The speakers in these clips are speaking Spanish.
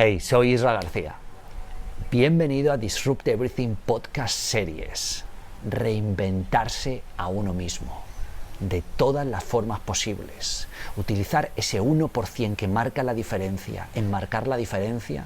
Hey, soy Isra García. Bienvenido a Disrupt Everything Podcast Series. Reinventarse a uno mismo, de todas las formas posibles. Utilizar ese 1% que marca la diferencia, enmarcar la diferencia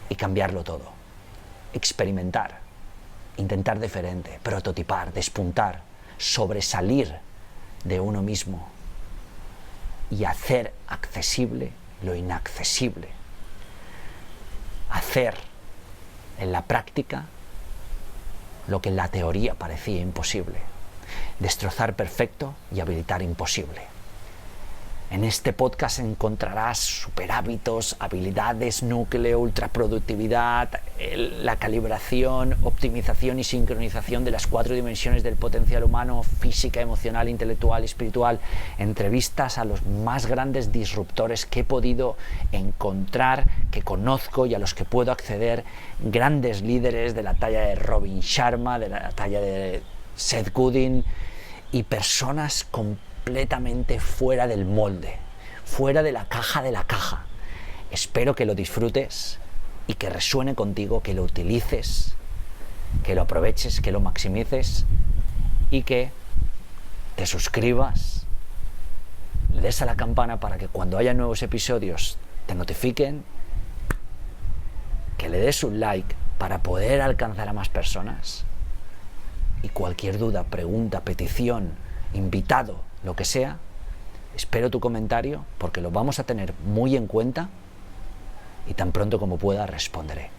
y cambiarlo todo. Experimentar, intentar diferente, prototipar, despuntar, sobresalir de uno mismo y hacer accesible lo inaccesible. Hacer en la práctica lo que en la teoría parecía imposible. Destrozar perfecto y habilitar imposible. En este podcast encontrarás superhábitos, habilidades, núcleo, ultraproductividad, la calibración, optimización y sincronización de las 4 dimensiones del potencial humano: física, emocional, intelectual y espiritual. Entrevistas a los más grandes disruptores que he podido encontrar, que conozco y a los que puedo acceder. Grandes líderes de la talla de Robin Sharma, de la talla de Seth Godin y personas completamente fuera del molde, fuera de la caja. Espero que lo disfrutes y que resuene contigo, que lo utilices, que lo aproveches, que lo maximices y que te suscribas, le des a la campana para que cuando haya nuevos episodios te notifiquen, que le des un like para poder alcanzar a más personas. Y cualquier duda, pregunta, petición, invitado, lo que sea, espero tu comentario porque lo vamos a tener muy en cuenta y tan pronto como pueda responderé.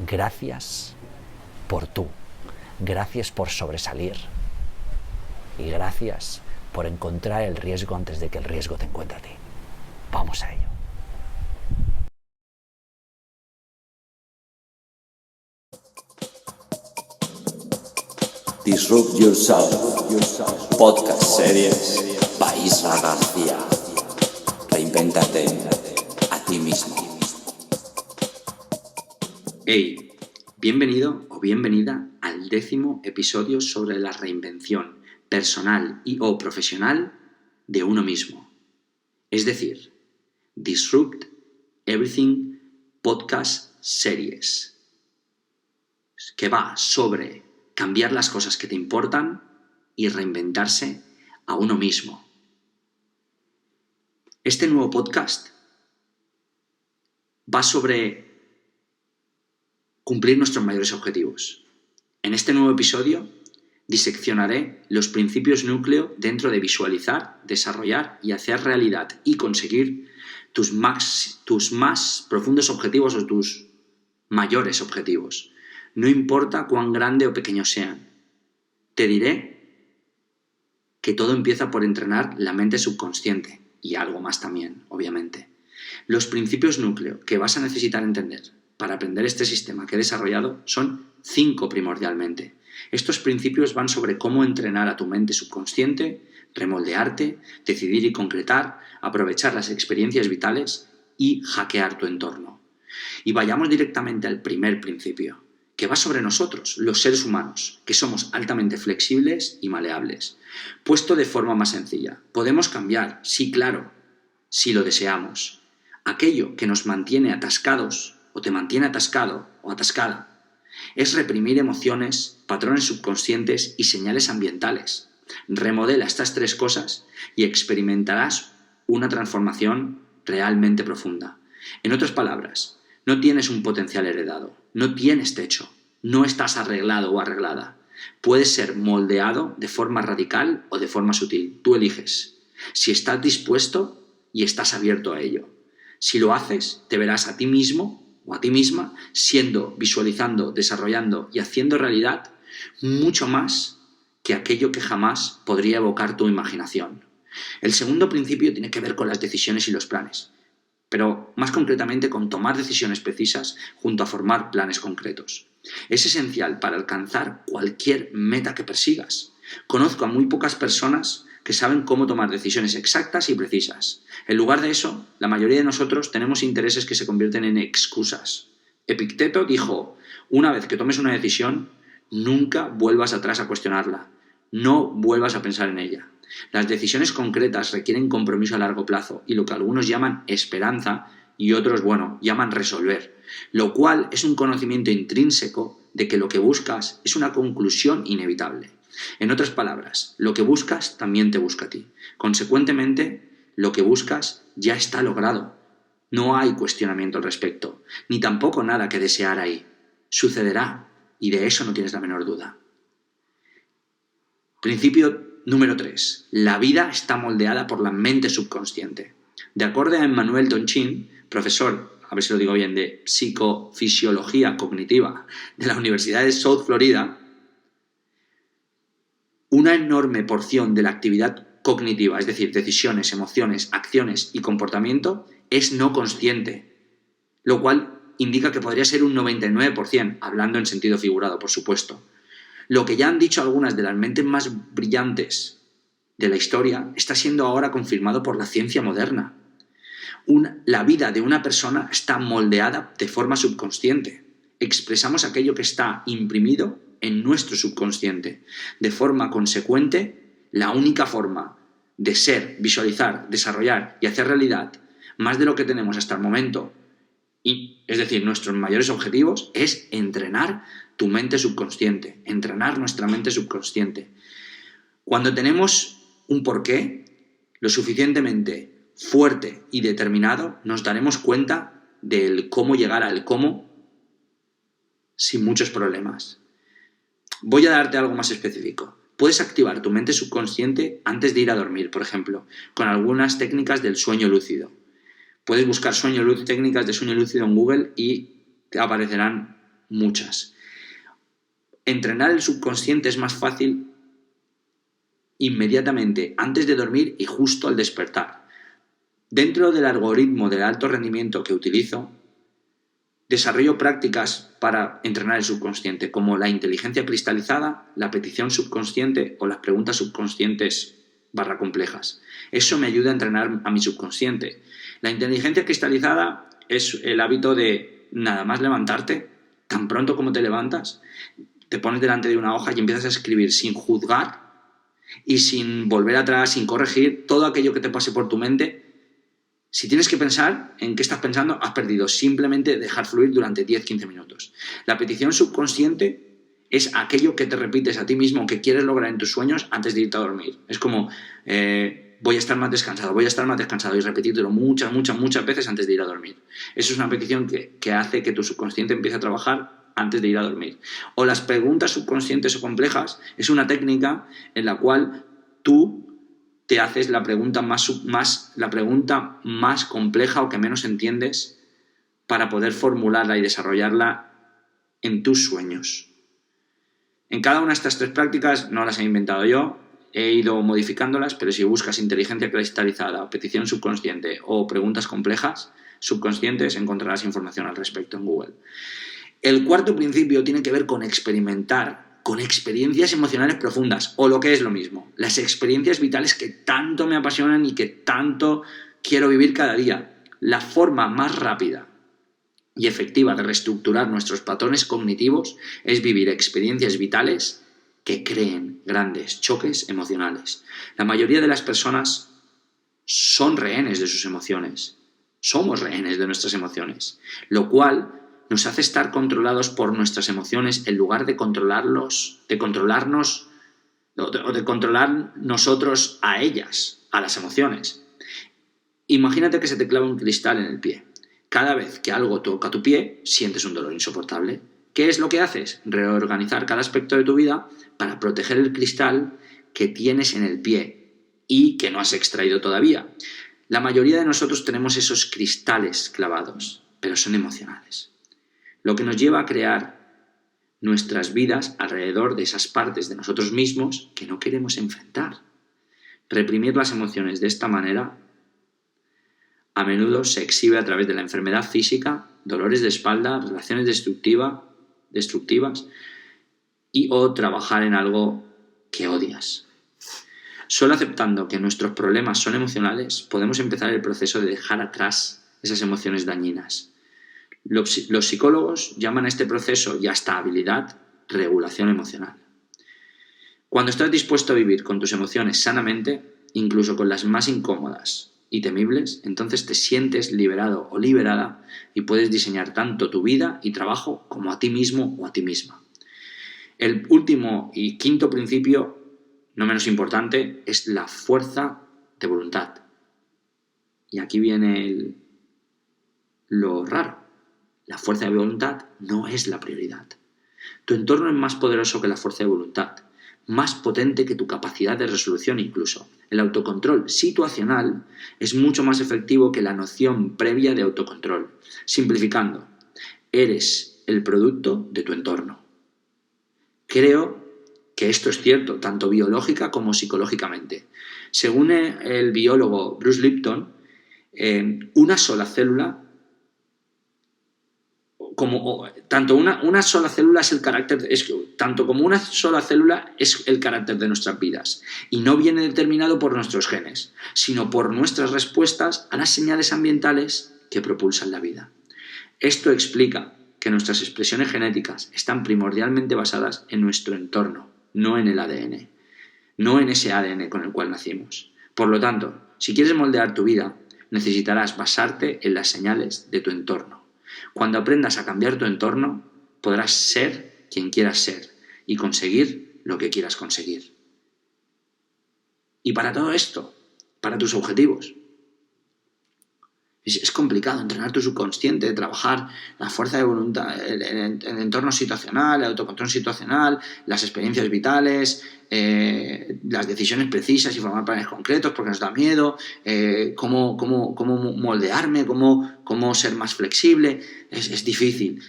Gracias por tú, gracias por sobresalir y gracias por encontrar el riesgo antes de que el riesgo te encuentre a ti. Vamos a ello. Disrupt Yourself, podcast series by Isra García. Reinvéntate a ti mismo. Hey, bienvenido o bienvenida al 10º episodio sobre la reinvención personal y o profesional de uno mismo. Es decir, Disrupt Everything Podcast Series, que va sobre cambiar las cosas que te importan y reinventarse a uno mismo. Este nuevo podcast va sobre cumplir nuestros mayores objetivos. En este nuevo episodio diseccionaré los principios núcleo dentro de visualizar, desarrollar y hacer realidad y conseguir tus más profundos objetivos o tus mayores objetivos. No importa cuán grande o pequeño sean. Te diré que todo empieza por entrenar la mente subconsciente y algo más también, obviamente. Los principios núcleo que vas a necesitar entender para aprender este sistema que he desarrollado son 5 primordialmente. Estos principios van sobre cómo entrenar a tu mente subconsciente, remoldearte, decidir y concretar, aprovechar las experiencias vitales y hackear tu entorno. Y vayamos directamente al primer principio, que va sobre nosotros, los seres humanos, que somos altamente flexibles y maleables. Puesto de forma más sencilla, podemos cambiar, sí, claro, si lo deseamos. Aquello que nos mantiene atascados o te mantiene atascado o atascada es reprimir emociones, patrones subconscientes y señales ambientales. Remodela estas 3 cosas y experimentarás una transformación realmente profunda. En otras palabras, no tienes un potencial heredado, no tienes techo, no estás arreglado o arreglada. Puedes ser moldeado de forma radical o de forma sutil. Tú eliges. Si estás dispuesto y estás abierto a ello. Si lo haces, te verás a ti mismo o a ti misma siendo, visualizando, desarrollando y haciendo realidad mucho más que aquello que jamás podría evocar tu imaginación. El segundo principio tiene que ver con las decisiones y los planes, pero más concretamente con tomar decisiones precisas junto a formar planes concretos. Es esencial para alcanzar cualquier meta que persigas. Conozco a muy pocas personas que saben cómo tomar decisiones exactas y precisas. En lugar de eso, la mayoría de nosotros tenemos intereses que se convierten en excusas. Epicteto dijo: una vez que tomes una decisión, nunca vuelvas atrás a cuestionarla. No vuelvas a pensar en ella. Las decisiones concretas requieren compromiso a largo plazo y lo que algunos llaman esperanza y otros, llaman resolver, lo cual es un conocimiento intrínseco de que lo que buscas es una conclusión inevitable. En otras palabras, lo que buscas también te busca a ti. Consecuentemente, lo que buscas ya está logrado. No hay cuestionamiento al respecto, ni tampoco nada que desear ahí. Sucederá, y de eso no tienes la menor duda. Principio número 3. La vida está moldeada por la mente subconsciente. De acuerdo a Emmanuel Donchin, profesor, a ver si lo digo bien, de psicofisiología cognitiva de la Universidad de South Florida, una enorme porción de la actividad cognitiva, es decir, decisiones, emociones, acciones y comportamiento, es no consciente, lo cual indica que podría ser un 99%, hablando en sentido figurado, por supuesto. Lo que ya han dicho algunas de las mentes más brillantes de la historia está siendo ahora confirmado por la ciencia moderna. La vida de una persona está moldeada de forma subconsciente. Expresamos aquello que está imprimido en nuestro subconsciente. De forma consecuente, la única forma de ser, visualizar, desarrollar y hacer realidad más de lo que tenemos hasta el momento, es decir, nuestros mayores objetivos, es entrenar tu mente subconsciente, entrenar nuestra mente subconsciente. Cuando tenemos un porqué lo suficientemente fuerte y determinado, nos daremos cuenta del cómo llegar al cómo sin muchos problemas. Voy a darte algo más específico. Puedes activar tu mente subconsciente antes de ir a dormir, por ejemplo, con algunas técnicas del sueño lúcido. Puedes buscar técnicas de sueño lúcido en Google y te aparecerán muchas. Entrenar el subconsciente es más fácil inmediatamente antes de dormir y justo al despertar. Dentro del algoritmo de alto rendimiento que utilizo, desarrollo prácticas para entrenar el subconsciente, como la inteligencia cristalizada, la petición subconsciente o las preguntas subconscientes /complejas. Eso me ayuda a entrenar a mi subconsciente. La inteligencia cristalizada es el hábito de nada más levantarte, tan pronto como te levantas, te pones delante de una hoja y empiezas a escribir sin juzgar y sin volver atrás, sin corregir todo aquello que te pase por tu mente. Si tienes que pensar en qué estás pensando, has perdido. Simplemente dejar fluir durante 10-15 minutos. La petición subconsciente es aquello que te repites a ti mismo que quieres lograr en tus sueños antes de irte a dormir. Es como, voy a estar más descansado, y repetírtelo muchas veces antes de ir a dormir. Eso es una petición que hace que tu subconsciente empiece a trabajar antes de ir a dormir. O las preguntas subconscientes o complejas es una técnica en la cual tú te haces la pregunta más compleja o que menos entiendes para poder formularla y desarrollarla en tus sueños. En cada una de estas 3 prácticas no las he inventado yo, he ido modificándolas, pero si buscas inteligencia cristalizada, petición subconsciente o preguntas complejas subconscientes, encontrarás información al respecto en Google. El cuarto principio tiene que ver con experimentar con experiencias emocionales profundas, o lo que es lo mismo, las experiencias vitales que tanto me apasionan y que tanto quiero vivir cada día. La forma más rápida y efectiva de reestructurar nuestros patrones cognitivos es vivir experiencias vitales que creen grandes choques emocionales. La mayoría de las personas son rehenes de sus emociones. Somos rehenes de nuestras emociones, lo cual nos hace estar controlados por nuestras emociones en lugar de controlarnos o de controlar nosotros a ellas, a las emociones. Imagínate que se te clava un cristal en el pie. Cada vez que algo toca tu pie, sientes un dolor insoportable. ¿Qué es lo que haces? Reorganizar cada aspecto de tu vida para proteger el cristal que tienes en el pie y que no has extraído todavía. La mayoría de nosotros tenemos esos cristales clavados, pero son emocionales. Lo que nos lleva a crear nuestras vidas alrededor de esas partes de nosotros mismos que no queremos enfrentar. Reprimir las emociones de esta manera a menudo se exhibe a través de la enfermedad física, dolores de espalda, relaciones destructivas o trabajar en algo que odias. Solo aceptando que nuestros problemas son emocionales, podemos empezar el proceso de dejar atrás esas emociones dañinas. Los psicólogos llaman a este proceso y a esta habilidad regulación emocional. Cuando estás dispuesto a vivir con tus emociones sanamente, incluso con las más incómodas y temibles, entonces te sientes liberado o liberada y puedes diseñar tanto tu vida y trabajo como a ti mismo o a ti misma. El último y quinto principio, no menos importante, es la fuerza de voluntad. Y aquí viene lo raro. La fuerza de voluntad no es la prioridad. Tu entorno es más poderoso que la fuerza de voluntad, más potente que tu capacidad de resolución incluso. El autocontrol situacional es mucho más efectivo que la noción previa de autocontrol. Simplificando, eres el producto de tu entorno. Creo que esto es cierto, tanto biológica como psicológicamente. Según el biólogo Bruce Lipton, una sola célula, tanto como una sola célula es el carácter de nuestras vidas, y no viene determinado por nuestros genes, sino por nuestras respuestas a las señales ambientales que propulsan la vida. Esto explica que nuestras expresiones genéticas están primordialmente basadas en nuestro entorno, no en el ADN, no en ese ADN con el cual nacimos. Por lo tanto, si quieres moldear tu vida, necesitarás basarte en las señales de tu entorno. Cuando aprendas a cambiar tu entorno, podrás ser quien quieras ser y conseguir lo que quieras conseguir. Y para todo esto, para tus objetivos, es complicado entrenar tu subconsciente, trabajar la fuerza de voluntad, el entorno situacional, el autocontrol situacional, las experiencias vitales, las decisiones precisas y formar planes concretos porque nos da miedo, cómo moldearme, cómo ser más flexible. Es difícil,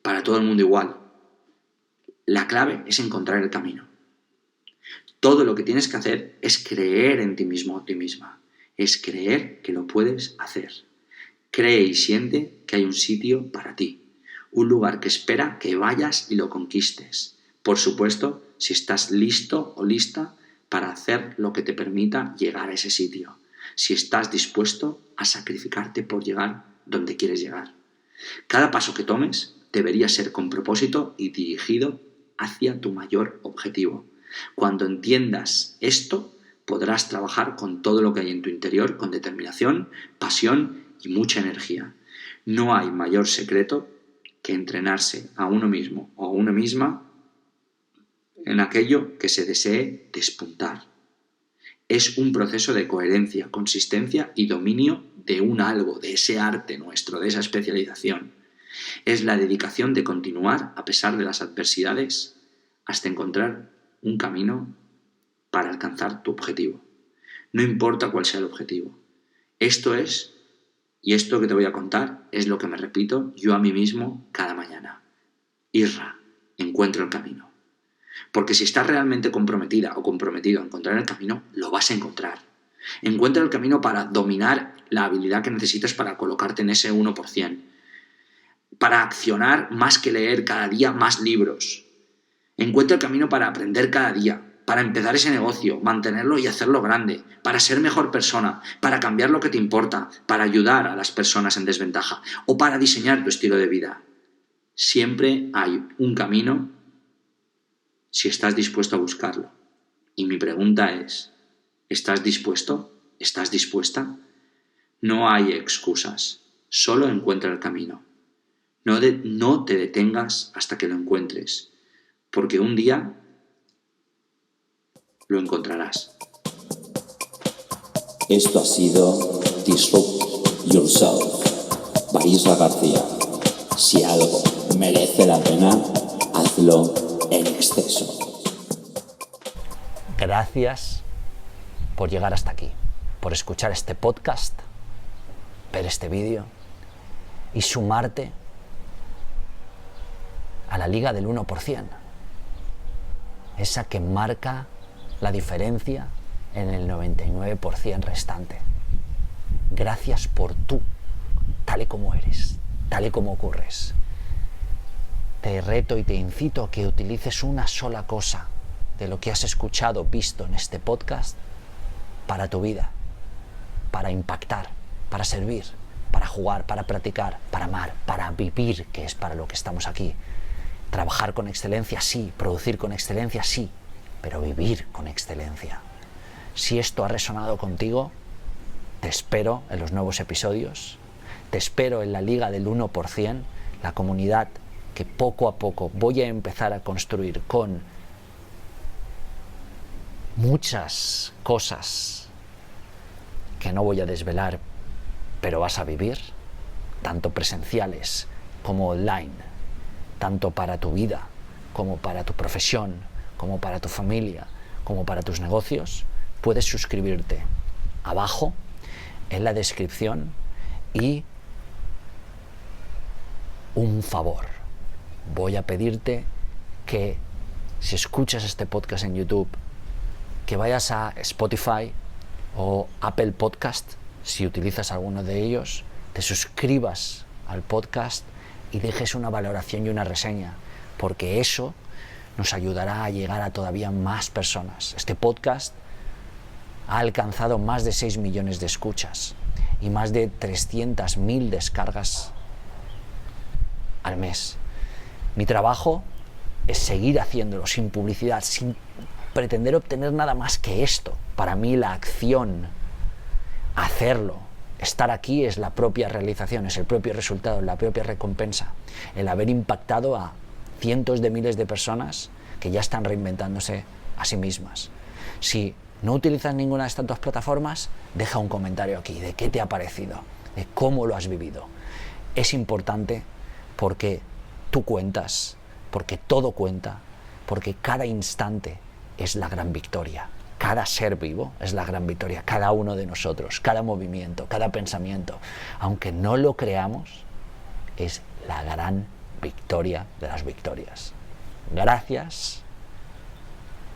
para todo el mundo igual. La clave es encontrar el camino. Todo lo que tienes que hacer es creer en ti mismo o ti misma. Es creer que lo puedes hacer. Cree y siente que hay un sitio para ti, un lugar que espera que vayas y lo conquistes. Por supuesto, si estás listo o lista para hacer lo que te permita llegar a ese sitio, si estás dispuesto a sacrificarte por llegar donde quieres llegar. Cada paso que tomes debería ser con propósito y dirigido hacia tu mayor objetivo. Cuando entiendas esto, podrás trabajar con todo lo que hay en tu interior, con determinación, pasión y mucha energía. No hay mayor secreto que entrenarse a uno mismo o a una misma en aquello que se desee despuntar. Es un proceso de coherencia, consistencia y dominio de un algo, de ese arte nuestro, de esa especialización. Es la dedicación de continuar a pesar de las adversidades hasta encontrar un camino para alcanzar tu objetivo. No importa cuál sea el objetivo. Esto que te voy a contar es lo que me repito yo a mí mismo cada mañana. Irra, encuentro el camino. Porque si estás realmente comprometida o comprometido a encontrar el camino, lo vas a encontrar. Encuentra el camino para dominar la habilidad que necesitas para colocarte en ese 1%. Para accionar más que leer cada día más libros. Encuentra el camino para aprender cada día, para empezar ese negocio, mantenerlo y hacerlo grande, para ser mejor persona, para cambiar lo que te importa, para ayudar a las personas en desventaja o para diseñar tu estilo de vida. Siempre hay un camino si estás dispuesto a buscarlo. Y mi pregunta es, ¿estás dispuesto? ¿Estás dispuesta? No hay excusas, solo encuentra el camino. No te detengas hasta que lo encuentres, porque un día lo encontrarás. Esto ha sido Disrupt Yourself, Baisra García. Si algo merece la pena, hazlo en exceso. Gracias por llegar hasta aquí, por escuchar este podcast, ver este vídeo y sumarte a la liga del 1%, esa que marca la diferencia en el 99% restante. Gracias por tú, tal y como eres, tal y como ocurres. Te reto y te incito a que utilices una sola cosa de lo que has escuchado, visto en este podcast para tu vida, para impactar, para servir, para jugar, para practicar, para amar, para vivir, que es para lo que estamos aquí. Trabajar con excelencia, sí. Producir con excelencia, sí. Pero vivir con excelencia. Si esto ha resonado contigo, Te espero en los nuevos episodios, te espero en la Liga del 1%, la comunidad que poco a poco voy a empezar a construir con muchas cosas que no voy a desvelar, pero vas a vivir, tanto presenciales como online, tanto para tu vida, como para tu profesión, como para tu familia, como para tus negocios. Puedes suscribirte abajo en la descripción. Y un favor, voy a pedirte que si escuchas este podcast en YouTube, que vayas a Spotify o Apple Podcast, si utilizas alguno de ellos, te suscribas al podcast y dejes una valoración y una reseña, porque eso nos ayudará a llegar a todavía más personas. Este podcast ha alcanzado más de 6 millones de escuchas y más de 300.000 descargas al mes. Mi trabajo es seguir haciéndolo sin publicidad, sin pretender obtener nada más que esto. Para mí la acción, hacerlo, estar aquí es la propia realización, es el propio resultado, la propia recompensa. El haber impactado a cientos de miles de personas que ya están reinventándose a sí mismas. Si no utilizas ninguna de estas dos plataformas, deja un comentario aquí de qué te ha parecido, de cómo lo has vivido. Es importante porque tú cuentas, porque todo cuenta, porque cada instante es la gran victoria. Cada ser vivo es la gran victoria, cada uno de nosotros, cada movimiento, cada pensamiento, aunque no lo creamos, es la gran victoria de las victorias. Gracias.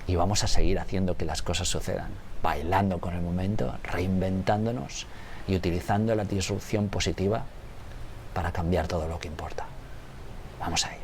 Y vamos a seguir haciendo que las cosas sucedan, bailando con el momento, reinventándonos y utilizando la disrupción positiva para cambiar todo lo que importa. Vamos a ello.